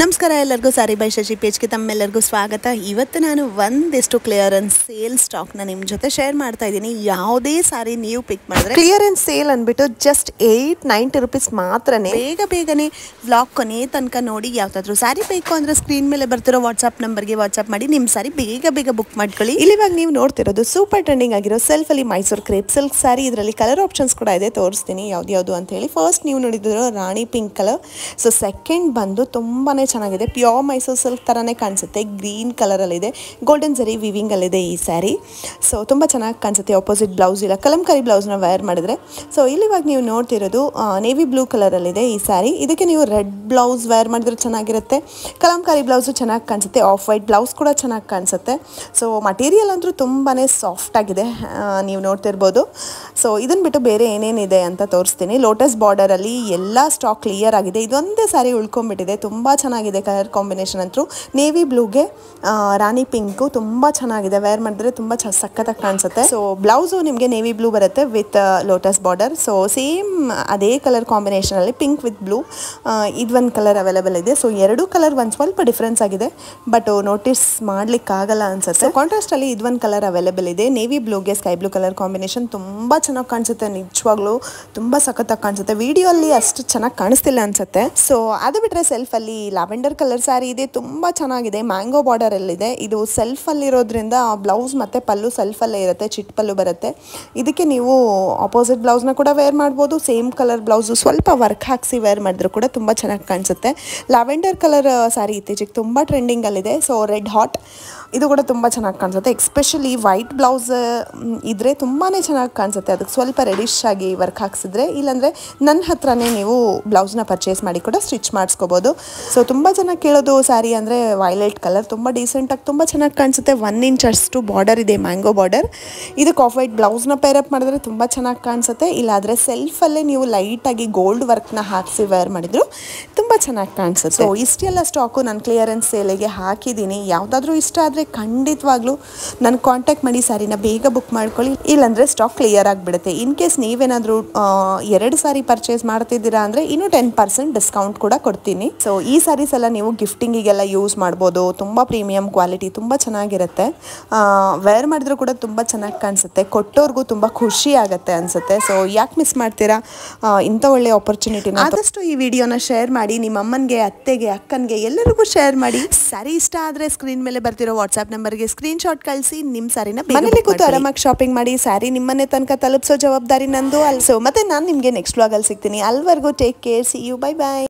ನಮಸ್ಕಾರ ಎಲ್ಲರಿಗೂ ಸಾರಿ ಬೈ ಶಶಿ ಪೇಜ್ಗೆ ತಮ್ಮೆಲ್ಲರಿಗೂ ಸ್ವಾಗತ. ಇವತ್ತು ನಾನು ಒಂದಿಷ್ಟು ಕ್ಲಿಯರೆನ್ಸ್ ಸೇಲ್ ಸ್ಟಾಕ್ನ ನಿಮ್ಮ ಜೊತೆ ಶೇರ್ ಮಾಡ್ತಾ ಇದ್ದೀನಿ. ಯಾವುದೇ ಸಾರಿ ನೀವು ಪಿಕ್ ಮಾಡಿದ್ರೆ ಕ್ಲಿಯರೆನ್ಸ್ ಸೇಲ್ ಅಂದ್ಬಿಟ್ಟು ಜಸ್ಟ್ 890 ರುಪೀಸ್ ಮಾತ್ರನೇ. ಬೇಗನೆ ವ್ಲಾಗ್ ಕೊನೆ ತನಕ ನೋಡಿ. ಯಾವುದಾದ್ರೂ ಸಾರಿ ಬೇಕು ಅಂದರೆ ಸ್ಕ್ರೀನ್ ಮೇಲೆ ಬರ್ತಿರೋ ವಾಟ್ಸಪ್ ನಂಬರ್ಗೆ ವಾಟ್ಸಪ್ ಮಾಡಿ ನಿಮ್ಮ ಸಾರಿ ಬೇಗ ಬುಕ್ ಮಾಡ್ಕೊಳ್ಳಿ. ಇಲ್ಲಿವಾಗ ನೀವು ನೋಡ್ತಿರೋದು ಸೂಪರ್ ಟ್ರೆಂಡಿಂಗ್ ಆಗಿರೋ ಸೆಲ್ಫಲ್ಲಿ ಮೈಸೂರು ಕ್ರೇಪ್ ಸಿಲ್ಕ್ ಸಾರಿ. ಇದರಲ್ಲಿ ಕಲರ್ ಆಪ್ಷನ್ಸ್ ಕೂಡ ಇದೆ, ತೋರಿಸ್ತೀನಿ ಯಾವ್ದು ಅಂತ ಹೇಳಿ. ಫಸ್ಟ್ ನೀವು ನೋಡಿದ್ರು ರಾಣಿ ಪಿಂಕ್ ಕಲರ್. ಸೊ ಸೆಕೆಂಡ್ ಬಂದು ತುಂಬಾ ಚೆನ್ನಾಗಿದೆ, ಪ್ಯೂರ್ ಮೈಸೂರು ಸಿಲ್ಕ್ ಥರನೇ ಕಾಣಿಸುತ್ತೆ. ಗ್ರೀನ್ ಕಲರಲ್ಲಿದೆ, ಗೋಲ್ಡನ್ ಜರಿ ವಿವಿಂಗಲ್ಲಿದೆ ಈ ಸ್ಯಾರಿ. ಸೊ ತುಂಬ ಚೆನ್ನಾಗಿ ಕಾಣಿಸುತ್ತೆ. ಆಪೋಸಿಟ್ ಬ್ಲೌಸ್ ಇಲ್ಲ, ಕಲಂಕಾರಿ ಬ್ಲೌಸ್ನ ವೇರ್ ಮಾಡಿದ್ರೆ. ಸೊ ಇಲ್ಲಿವಾಗ ನೀವು ನೋಡ್ತಿರೋದು ನೇವಿ ಬ್ಲೂ ಕಲರಲ್ಲಿದೆ ಈ ಸ್ಯಾರಿ. ಇದಕ್ಕೆ ನೀವು ರೆಡ್ ಬ್ಲೌಸ್ ವೇರ್ ಮಾಡಿದ್ರೆ ಚೆನ್ನಾಗಿರುತ್ತೆ. ಕಲಂಕಾರಿ ಬ್ಲೌಸು ಚೆನ್ನಾಗಿ ಕಾಣಿಸುತ್ತೆ, ಆಫ್ ವೈಟ್ ಬ್ಲೌಸ್ ಕೂಡ ಚೆನ್ನಾಗಿ ಕಾಣಿಸುತ್ತೆ. ಸೊ ಮಟೀರಿಯಲ್ ಅಂದರೂ ತುಂಬಾ ಸಾಫ್ಟ್ ಆಗಿದೆ, ನೀವು ನೋಡ್ತಿರ್ಬೋದು. ಸೊ ಇದನ್ನು ಬಿಟ್ಟು ಬೇರೆ ಏನೇನಿದೆ ಅಂತ ತೋರಿಸ್ತೀನಿ. ಲೋಟಸ್ ಬಾರ್ಡರಲ್ಲಿ ಎಲ್ಲ ಸ್ಟಾಕ್ ಕ್ಲಿಯರ್ ಆಗಿದೆ. ಇದೊಂದೇ ಸಾರಿ ಉಳ್ಕೊಂಡ್ಬಿಟ್ಟಿದೆ. ತುಂಬ ಚೆನ್ನಾಗಿದೆ ಕಲರ್ ಕಾಂಬಿನೇಷನ್ ಅಂತೂ. ನೇವಿ ಬ್ಲೂಗೆ ರಾಣಿ ಪಿಂಕು ತುಂಬ ಚೆನ್ನಾಗಿದೆ, ವೇರ್ ಮಾಡಿದ್ರೆ ತುಂಬ ಸಖತ್ತಾಗಿ ಕಾಣಿಸುತ್ತೆ. ಸೊ ಬ್ಲೌಸು ನಿಮಗೆ ನೇವಿ ಬ್ಲೂ ಬರುತ್ತೆ with lotus border. So same ಅದೇ ಕಲರ್ ಕಾಂಬಿನೇಷನಲ್ಲಿ ಪಿಂಕ್ ವಿತ್ ಬ್ಲೂ ಇದೊಂದು ಕಲರ್ ಅವೈಲೇಬಲ್ ಇದೆ. ಸೊ ಎರಡೂ ಕಲರ್ ಒಂದು ಸ್ವಲ್ಪ ಡಿಫ್ರೆನ್ಸ್ ಆಗಿದೆ, ಬಟ್ ನೋಟಿಸ್ ಮಾಡ್ಲಿಕ್ಕಾಗಲ್ಲ ಅನ್ಸುತ್ತೆ. ಸೊ ಕಾಂಟ್ರಾಸ್ಟಲ್ಲಿ ಇದೊಂದು ಕಲರ್ ಅವೈಲೇಬಲ್ ಇದೆ. ನೇವಿ ಬ್ಲೂಗೆ ಸ್ಕೈ ಬ್ಲೂ ಕಲರ್ ಕಾಂಬಿನೇಷನ್ ತುಂಬ ಚೆನ್ನಾಗಿ ಕಾಣಿಸುತ್ತೆ, ನಿಜವಾಗ್ಲೂ ತುಂಬ ಸಖತ್ತಾಗಿ ಕಾಣಿಸುತ್ತೆ. ವಿಡಿಯೋ ಅಲ್ಲಿ ಅಷ್ಟು ಚೆನ್ನಾಗಿ ಕಾಣಿಸ್ತಿಲ್ಲ ಅನ್ಸುತ್ತೆ. ಸೊ ಅದು ಬಿಟ್ಟರೆ ಸೆಲ್ಫಲ್ಲಿ ಲ್ಯಾವೆಂಡರ್ ಕಲರ್ ಸ್ಯಾರಿ ಇದೆ, ತುಂಬ ಚೆನ್ನಾಗಿದೆ. ಮ್ಯಾಂಗೋ ಬಾರ್ಡರಲ್ಲಿದೆ. ಇದು ಸೆಲ್ಫಲ್ಲಿರೋದ್ರಿಂದ ಬ್ಲೌಸ್ ಮತ್ತು ಪಲ್ಲು ಸೆಲ್ಫಲ್ಲೇ ಇರುತ್ತೆ, ಚಿಟ್ ಪಲ್ಲು ಬರುತ್ತೆ. ಇದಕ್ಕೆ ನೀವು ಆಪೋಸಿಟ್ ಬ್ಲೌಸ್ನ ಕೂಡ ವೇರ್ ಮಾಡ್ಬೋದು. ಸೇಮ್ ಕಲರ್ ಬ್ಲೌಸು ಸ್ವಲ್ಪ ವರ್ಕ್ ಹಾಕಿಸಿ ವೇರ್ ಮಾಡಿದ್ರು ಕೂಡ ತುಂಬ ಚೆನ್ನಾಗಿ ಕಾಣಿಸುತ್ತೆ. ಲ್ಯಾವೆಂಡರ್ ಕಲರ್ ಸ್ಯಾರಿ ಇತ್ತೀಚೆಗೆ ತುಂಬ ಟ್ರೆಂಡಿಂಗಲ್ಲಿದೆ. ಸೊ ರೆಡ್ ಹಾಟ್ ಇದು ಕೂಡ ತುಂಬ ಚೆನ್ನಾಗಿ ಕಾಣಿಸುತ್ತೆ. ಎಕ್ಸ್ಪೆಷಲಿ ವೈಟ್ ಬ್ಲೌಸ್ ಇದ್ದರೆ ತುಂಬಾ ಚೆನ್ನಾಗಿ ಕಾಣಿಸುತ್ತೆ. ಅದಕ್ಕೆ ಸ್ವಲ್ಪ ರೆಡಿಶ್ ಆಗಿ ವರ್ಕ್ ಹಾಕ್ಸಿದ್ರೆ, ಇಲ್ಲಾಂದರೆ ನನ್ನ ಹತ್ರನೇ ನೀವು ಬ್ಲೌಸ್ನ ಪರ್ಚೇಸ್ ಮಾಡಿ ಕೂಡ ಸ್ಟಿಚ್ ಮಾಡಿಸ್ಕೋಬೋದು. ಸೊ ತುಂಬ ಚೆನ್ನಾಗಿ ಕೇಳೋದು ಸ್ಯಾರಿ ಅಂದರೆ ವೈಲೆಟ್ ಕಲರ್, ತುಂಬ ಡೀಸೆಂಟಾಗಿ ತುಂಬ ಚೆನ್ನಾಗಿ ಕಾಣಿಸುತ್ತೆ. 1 ಇಂಚ್ ಅಷ್ಟು ಬಾರ್ಡರ್ ಇದೆ, ಮ್ಯಾಂಗೋ ಬಾರ್ಡರ್. ಇದಕ್ಕೆ ಆಫ್ ವೈಟ್ ಬ್ಲೌಸ್ನ ಪೇರಪ್ ಮಾಡಿದ್ರೆ ತುಂಬ ಚೆನ್ನಾಗಿ ಕಾಣಿಸುತ್ತೆ. ಇಲ್ಲಾದರೆ ಸೆಲ್ಫಲ್ಲೇ ನೀವು ಲೈಟಾಗಿ ಗೋಲ್ಡ್ ವರ್ಕ್ನ ಹಾಕಿಸಿ ವೇರ್ ಮಾಡಿದ್ರು ತುಂಬ ಚೆನ್ನಾಗಿ ಕಾಣಿಸುತ್ತೆ. ಸೊ ಇಷ್ಟೆಲ್ಲ ಸ್ಟಾಕು ನಾನು ಕ್ಲಿಯರೆನ್ಸ್ ಸೇಲಿಗೆ ಹಾಕಿದ್ದೀನಿ. ಯಾವುದಾದ್ರೂ ಇಷ್ಟ ಆದರೆ ಖಂಡಿತವಾಗ್ಲೂ ನನ್ನ ಕಾಂಟ್ಯಾಕ್ಟ್ ಮಾಡಿ ಸ್ಯಾರಿನ ಬೇಗ ಬುಕ್ ಮಾಡ್ಕೊಳ್ಳಿ, ಇಲ್ಲಾಂದರೆ ಸ್ಟಾಕ್ ಕ್ಲಿಯರ್ ಆಗಿಬಿಡುತ್ತೆ. ಇನ್ ಕೇಸ್ ನೀವೇನಾದರೂ 2 ಸಾರಿ ಪರ್ಚೇಸ್ ಮಾಡ್ತಿದ್ದೀರಾ ಅಂದರೆ ಇನ್ನೂ 10% ಡಿಸ್ಕೌಂಟ್ ಕೂಡ ಕೊಡ್ತೀನಿ. ಸೊ ಈ ಸ್ಯಾರೀಸ್ ಎಲ್ಲ ನೀವು ಗಿಫ್ಟಿಂಗಿಗೆಲ್ಲ ಯೂಸ್ ಮಾಡ್ಬೋದು. ತುಂಬ ಪ್ರೀಮಿಯಂ ಕ್ವಾಲಿಟಿ, ತುಂಬ ಚೆನ್ನಾಗಿರುತ್ತೆ. ವೇರ್ ಮಾಡಿದ್ರು ಕೂಡ ತುಂಬ ಚೆನ್ನಾಗಿ ಕಾಣಿಸುತ್ತೆ. ಕೊಟ್ಟೋರ್ಗೂ ತುಂಬ ಖುಷಿ ಆಗುತ್ತೆ ಅನಿಸುತ್ತೆ. ಸೊ ಯಾಕೆ ಮಿಸ್ ಮಾಡ್ತೀರಾ ಇಂಥ ಒಳ್ಳೆ ಆಪರ್ಚುನಿಟಿನ? ಆದಷ್ಟು ಈ ವಿಡಿಯೋನ ಶೇರ್ ಮಾಡಿ, ನಿಮ್ಮ ಅಮ್ಮನಿಗೆ, ಅತ್ತೆಗೆ, ಅಕ್ಕನಿಗೆ ಎಲ್ಲರಿಗೂ ಶೇರ್ ಮಾಡಿ. ಸ್ಯಾರಿ ಇಷ್ಟ ಆದರೆ ಸ್ಕ್ರೀನ್ ಮೇಲೆ ಬರ್ತಿರೋ ವಾಟ್ಸ್ಆಪ್ ನಂಬರ್ಗೆ ಸ್ಕ್ರೀನ್ ಶಾಟ್ ಕಳಿಸಿ ನಿಮ್ಮ ಸ್ಯಾರಿನ ಮನೇಲಿ ಕೂತು ಆರಾಮಾಗಿ ಶಾಪಿಂಗ್ ಮಾಡಿ. ಸ್ಯಾರಿ ನಿಮ್ಮನೆ ತನಕ ತಲುಪಿಸೋ ಜವಾಬ್ದಾರಿ ನಂದು. ಸೊ ಮತ್ತೆ ನಾನು ನಿಮಗೆ ನೆಕ್ಸ್ಟ್ ವ್ಲಾಗಲ್ಲಿ ಸಿಗ್ತೀನಿ. ಅಲ್ಲಿವರೆಗೂ take care, see you, bye bye.